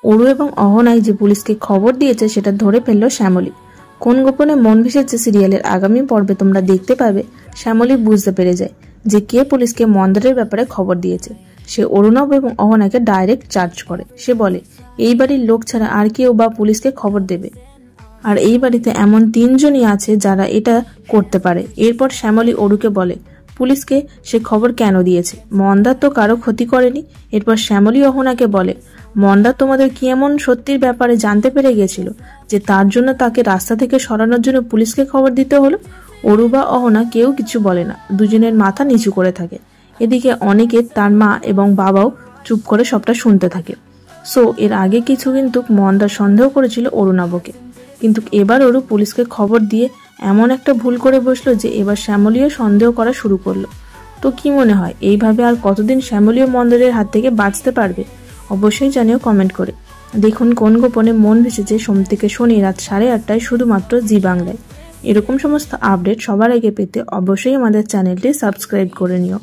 অরু এবং অহনাই যে পুলিশকে খবর দিয়েছে সেটা ধরে ফেললো শ্যামলী। কোন গোপনে মন ভেসেছে সিরিয়ালের আগামী পর্বে তোমরা দেখতে পাবে। শ্যামলী বুঝতে পেরে যায় যে কে পুলিশকে মন্দারের ব্যাপারে খবর দিয়েছে। সে অরুণব এবং অহনাকে ডাইরেক্ট চার্জ করে। সে বলে এই বাড়ির লোক ছাড়া আর কেউ বা পুলিশকে খবর দেবে, আর এই বাড়িতে এমন 3 জনই আছে যারা এটা করতে পারে। এরপর শ্যামলী অরুকে বলে পুলিশকে সে খবর কেন দিয়েছে, মন্দার তো কারো ক্ষতি করেনি। এরপর শ্যামলী অহনাকে বলে মন্দার তোমাদের কি এমন সত্যির ব্যাপারে জানতে পেরে গেছিল যে তার জন্য তাকে রাস্তা থেকে সরানোর জন্য পুলিশকে খবর দিতে হলো। অরু বা অহনা কেউ কিছু বলে না, দুজনের মাথা নিচু করে থাকে। এদিকে অনেকের তার মা এবং বাবাও চুপ করে সবটা শুনতে থাকে। সো এর আগে কিছু কিন্তু মন্দার সন্দেহ করেছিল অরুণাবকে, কিন্তু এবার অরু পুলিশকে খবর দিয়ে এমন একটা ভুল করে বসলো যে এবার শ্যামলীও সন্দেহ করা শুরু করলো। তো কি মনে হয় এইভাবে আর কতদিন শ্যামলীও মন্দারের হাত থেকে বাঁচতে পারবে? অবশ্যই জানিও কমেন্ট করে। দেখুন কোন গোপনে মন ভেসেছে সোম থেকে শনি রাত 8:30টায় শুধুমাত্র জি বাংলায়। এরকম সমস্ত আপডেট সবার আগে পেতে অবশ্যই আমাদের চ্যানেলটি সাবস্ক্রাইব করে নিও।